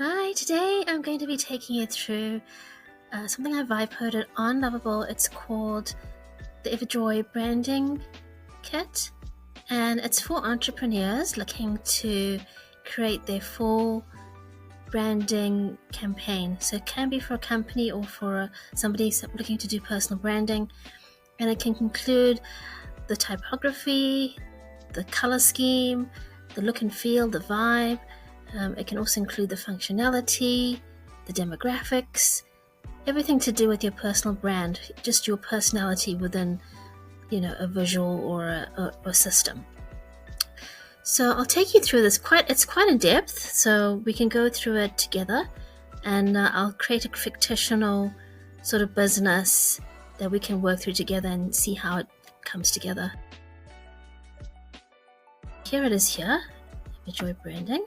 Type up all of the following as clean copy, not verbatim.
Hi, today I'm going to be taking you through something I've vibe coded on Lovable. It's called the EverjoyAi branding kit, and it's for entrepreneurs looking to create their full branding campaign. So it can be for a company or for somebody looking to do personal branding, and it can include the typography, the color scheme, the look and feel, the vibe. It can also include the functionality, the demographics, everything to do with your personal brand, just your personality within, a visual or a system. So I'll take you through this. It's quite in depth, so we can go through it together, and I'll create a fictional sort of business that we can work through together and see how it comes together. Here it is here, EverjoyAi branding.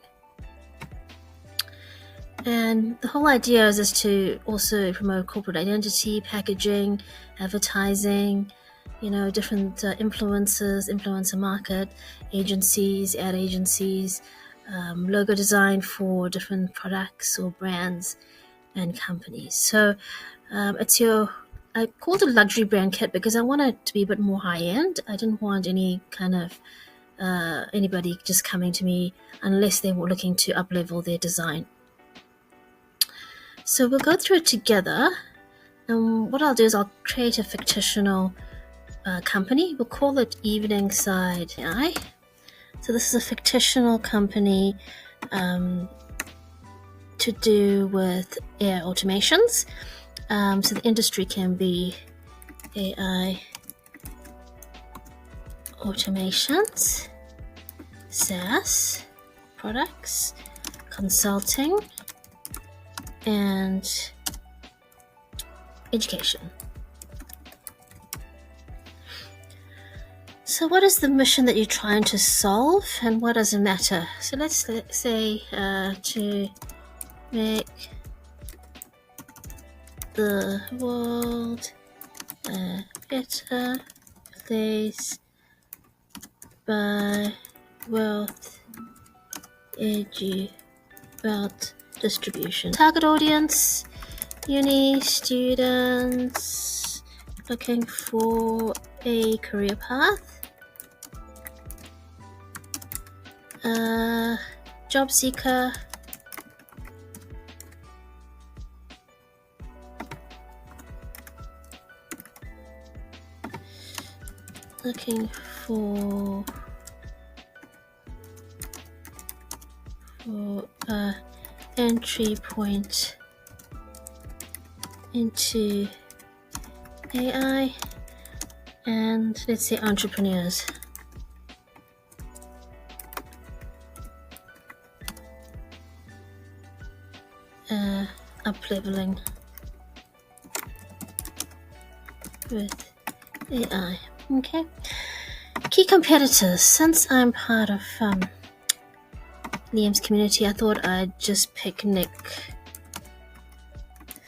And the whole idea is to also promote corporate identity, packaging, advertising, different influencers, influencer market, agencies, ad agencies, logo design for different products or brands and companies. So I called it a luxury brand kit because I wanted it to be a bit more high end. I didn't want any kind of anybody just coming to me unless they were looking to up-level their design. So we'll go through it together, and what I'll do is I'll create a fictional company. We'll call it EverjoyAi. So this is a fictional company to do with AI automations. So the industry can be AI automations, SaaS products, consulting, and education. So what is the mission that you're trying to solve, and what does it matter? So let's say to make the world a better place by wealth distribution. Target audience, uni students looking for a career path, job seeker, looking for a entry point into AI, and let's say entrepreneurs. Up-leveling with AI. Okay. Key competitors. Since I'm part of Liam's community, I thought I'd just pick Nick.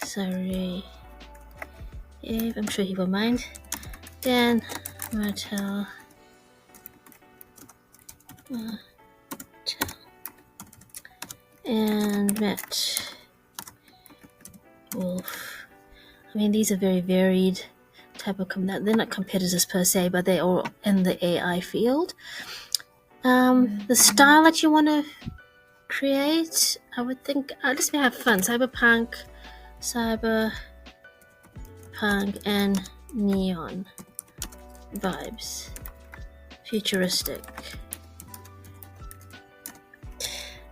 Sorry. I'm sure he won't mind. Dan, Martel, and Matt Wolf. I mean, these are very varied type of they're not competitors per se, but they're all in the AI field. The style that you want to create, I would think, let's have fun. Cyberpunk, and neon vibes. Futuristic.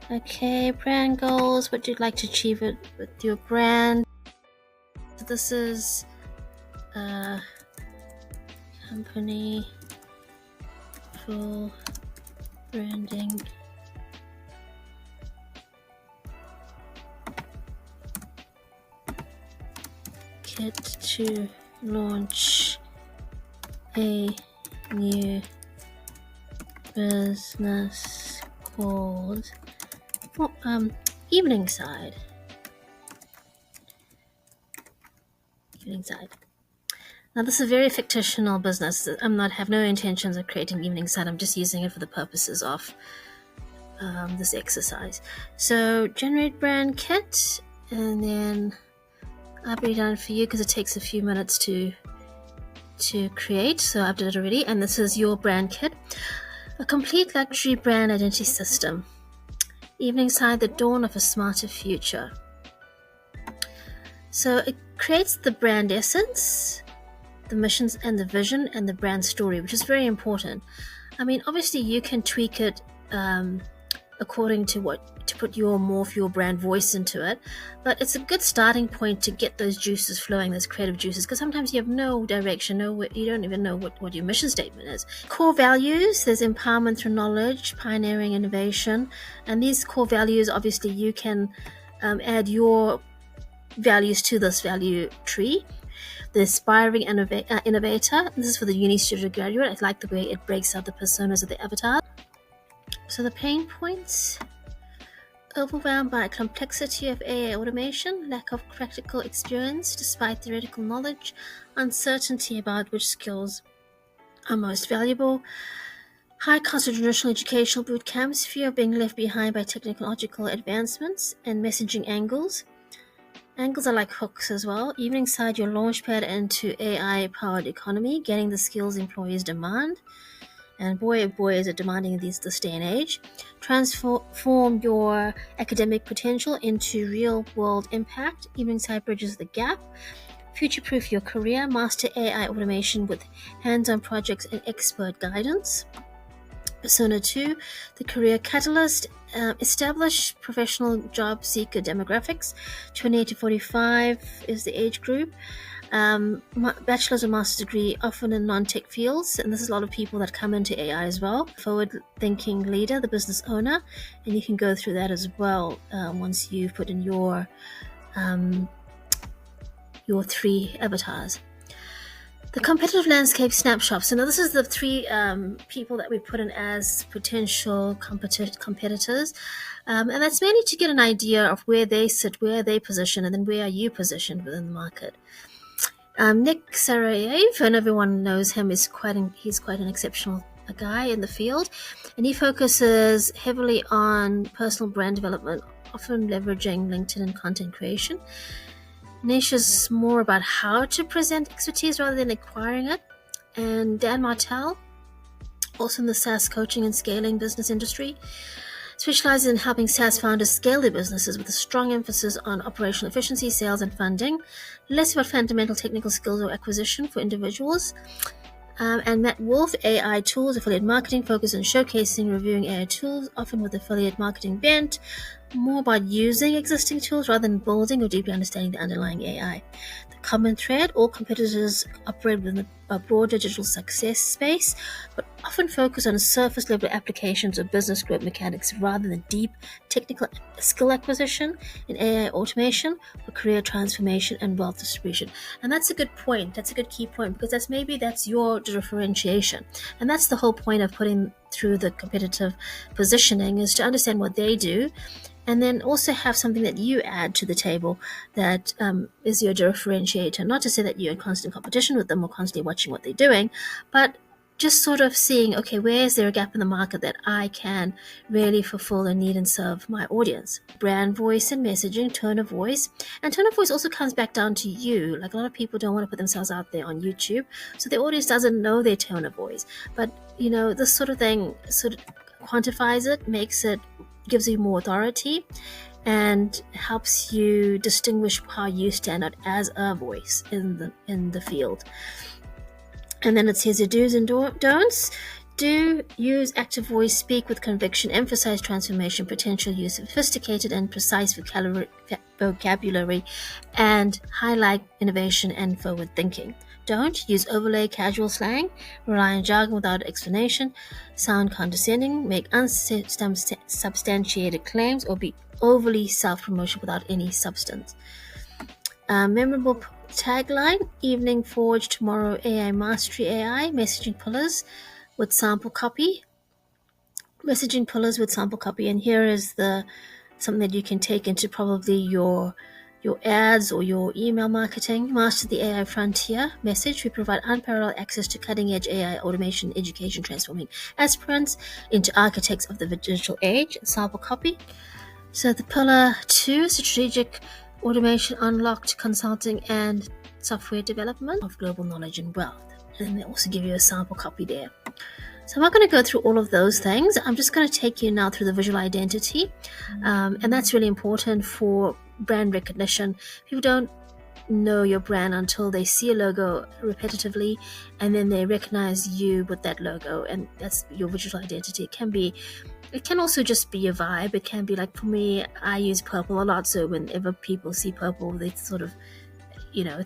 Okay, brand goals. What do you like to achieve with your brand? So this is company full branding kit to launch a new business called Evening Side. Now this is a very fictional business. Have no intentions of creating Evening Side. I'm just using it for the purposes of this exercise. So generate brand kit, and then I've already done it for you because it takes a few minutes to create. So I've done it already, and this is your brand kit. A complete luxury brand identity system. Evening side, the dawn of a smarter future. So it creates the brand essence, the missions and the vision, and the brand story, which is very important. I mean, obviously you can tweak it according to put your brand voice into it, but it's a good starting point to get those juices flowing, those creative juices, because sometimes you have no direction, you don't even know what your mission statement is. Core values, there's empowerment through knowledge, pioneering innovation, and these core values, obviously you can add your values to this value tree. The aspiring innovator, this is for the uni student graduate. I like the way it breaks out the personas of the avatar. So the pain points: overwhelmed by complexity of AI automation, lack of practical experience despite theoretical knowledge, uncertainty about which skills are most valuable, high cost of traditional educational boot camps, fear of being left behind by technological advancements, and messaging angles. Angles are like hooks as well. Evening side, your launchpad into AI-powered economy, getting the skills employees demand. And boy, oh boy, is it demanding in this day and age. Transform your academic potential into real-world impact. Evening side bridges the gap. Future-proof your career. Master AI automation with hands-on projects and expert guidance. Persona 2, the career catalyst. Establish professional job seeker demographics. 28 to 45 is the age group. Bachelor's or master's degree, often in non-tech fields, and this is a lot of people that come into AI as well. Forward-thinking leader, the business owner, and you can go through that as well once you've put in your 3 avatars. The competitive landscape snapshot. So now this is the 3 people that we put in as potential competitors. And that's mainly to get an idea of where they sit, where they position, and then where are you positioned within the market. Nick Sarayev, and everyone knows him, he's quite an exceptional guy in the field. And he focuses heavily on personal brand development, often leveraging LinkedIn and content creation. Niche is more about how to present expertise rather than acquiring it. And Dan Martell, also in the SaaS coaching and scaling business industry, specializes in helping SaaS founders scale their businesses with a strong emphasis on operational efficiency, sales, and funding, less about fundamental technical skills or acquisition for individuals. And Matt Wolf, AI tools, affiliate marketing, focus on showcasing, reviewing AI tools, often with affiliate marketing bent, more about using existing tools rather than building or deeply understanding the underlying AI. The common thread: all competitors operate within a broader digital success space, but often focus on surface level applications of business growth mechanics rather than deep technical skill acquisition in AI automation for career transformation and wealth distribution. And that's a good point. That's a good key point, because that's your differentiation. And that's the whole point of putting through the competitive positioning, is to understand what they do, and then also have something that you add to the table that is your differentiator. Not to say that you're in constant competition with them or constantly watching what they're doing, but just sort of seeing, okay, where is there a gap in the market that I can really fulfill a need and serve my audience? Brand voice and messaging, tone of voice. And tone of voice also comes back down to you. Like, a lot of people don't want to put themselves out there on YouTube, so their audience doesn't know their tone of voice. But, this sort of thing sort of quantifies it, gives you more authority, and helps you distinguish how you stand out as a voice in the field. And then it says your do's and don'ts. Do use active voice, speak with conviction, emphasize transformation potential, use sophisticated and precise vocabulary, and highlight innovation and forward thinking. Don't use overlay casual slang, rely on jargon without explanation, sound condescending, make unsubstantiated claims, or be overly self-promotion without any substance. Memorable tagline: evening forge, tomorrow AI mastery AI, messaging pillars with sample copy. And here is something that you can take into probably your your ads or your email marketing. Master the AI frontier message. We provide unparalleled access to cutting-edge AI automation education, transforming aspirants into architects of the digital age. Sample copy. So the pillar 2, strategic automation, unlocked consulting and software development of global knowledge and wealth. And they also give you a sample copy there. So I'm not going to go through all of those things. I'm just going to take you now through the visual identity. And that's really important for brand recognition. People don't know your brand until they see a logo repetitively, and then they recognize you with that logo, and that's your visual identity. It can also just be a vibe. It can be like, for me, I use purple a lot, so whenever people see purple, they sort of,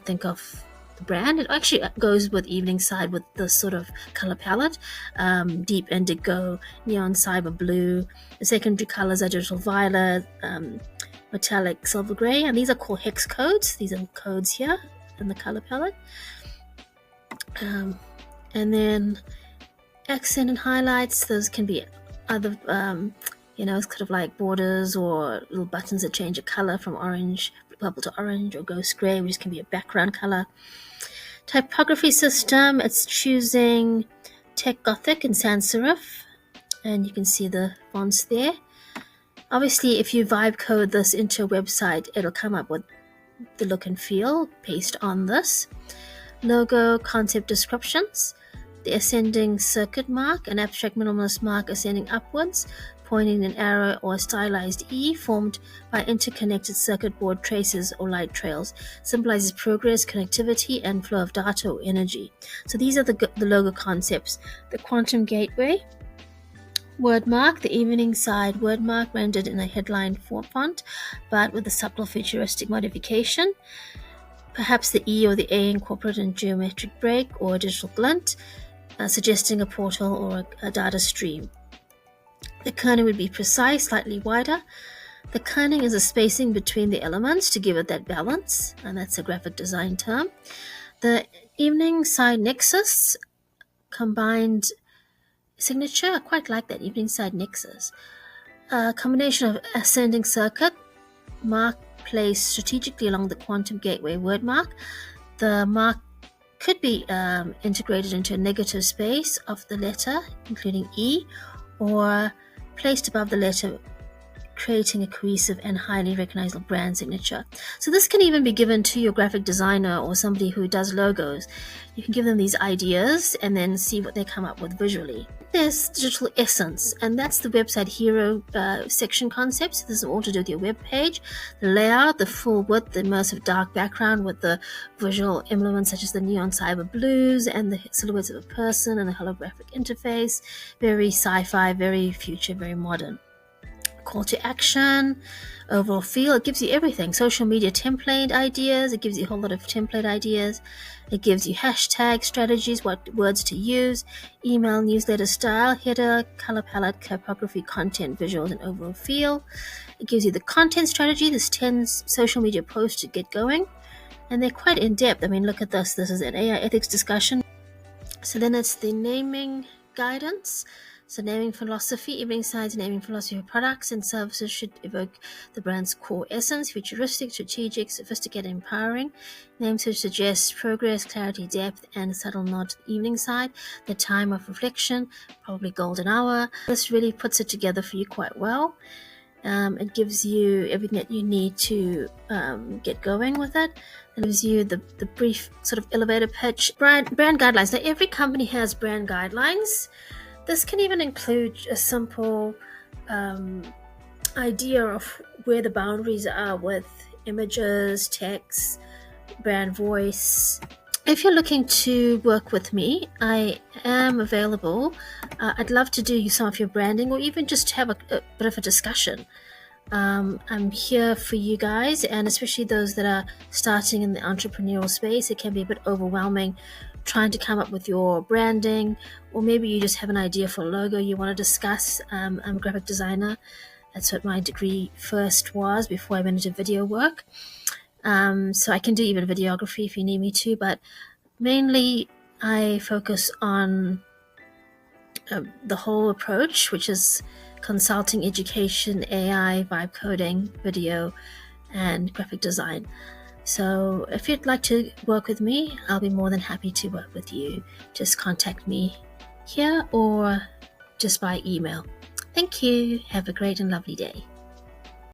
think of the brand. It actually goes with Evening Side with the sort of color palette, deep indigo, neon cyber blue. The secondary colors are digital violet, metallic silver gray, and these are called hex codes. These are codes here in the color palette. And then accent and highlights, those can be other it's kind of like borders or little buttons that change a color from purple to orange, or ghost gray, which can be a background color. Typography system, it's choosing Tech Gothic and sans serif, and you can see the fonts there. Obviously, if you vibe code this into a website, it'll come up with the look and feel based on this. Logo concept descriptions, the ascending circuit mark, an abstract minimalist mark ascending upwards, pointing an arrow or a stylized E formed by interconnected circuit board traces or light trails, symbolizes progress, connectivity, and flow of data or energy. So these are the logo concepts. The quantum gateway, wordmark, the Evening Side wordmark rendered in a headline font, but with a subtle futuristic modification. Perhaps the E or the A incorporated in geometric break or a digital glint, suggesting a portal or a data stream. The kerning would be precise, slightly wider. The kerning is a spacing between the elements to give it that balance, and that's a graphic design term. The Evening Side nexus, combined signature, I quite like that, Evening Side nexus. A combination of ascending circuit, mark placed strategically along the quantum gateway wordmark. The mark could be integrated into a negative space of the letter, including E, or placed above the letter, creating a cohesive and highly recognizable brand signature. So this can even be given to your graphic designer or somebody who does logos. You can give them these ideas and then see what they come up with visually. There's digital essence, and that's the website hero section concepts. This is all to do with your web page. The layout, the full width, the immersive dark background with the visual elements such as the neon cyber blues and the silhouettes of a person and the holographic interface. Very sci-fi, very future, very modern. Call to action, overall feel, it gives you everything. Social media template ideas, it gives you a whole lot of template ideas. It gives you hashtag strategies, what words to use, email, newsletter style, header, color palette, typography, content, visuals, and overall feel. It gives you the content strategy, this 10 social media posts to get going. And they're quite in-depth. I mean, look at this. This is an AI ethics discussion. So then it's the naming guidance. So naming philosophy, Evening Side's naming philosophy of products and services should evoke the brand's core essence: futuristic, strategic, sophisticated, empowering. Names should suggest progress, clarity, depth, and a subtle nod to the Evening Side, the time of reflection, probably golden hour. This really puts it together for you quite well. It gives you everything that you need to get going with it. It gives you the brief sort of elevator pitch. Brand guidelines. Now, every company has brand guidelines. This can even include a simple idea of where the boundaries are with images, text, brand voice. If you're looking to work with me, I am available. I'd love to do some of your branding, or even just have a bit of a discussion. I'm here for you guys, and especially those that are starting in the entrepreneurial space. It can be a bit overwhelming trying to come up with your branding, or maybe you just have an idea for a logo you want to discuss. I'm a graphic designer. That's what my degree first was before I went into video work. So I can do even videography if you need me to, but mainly I focus on the whole approach, which is consulting, education, AI, vibe coding, video, and graphic design. So if you'd like to work with me, I'll be more than happy to work with you. Just contact me here or just by email. Thank you. Have a great and lovely day.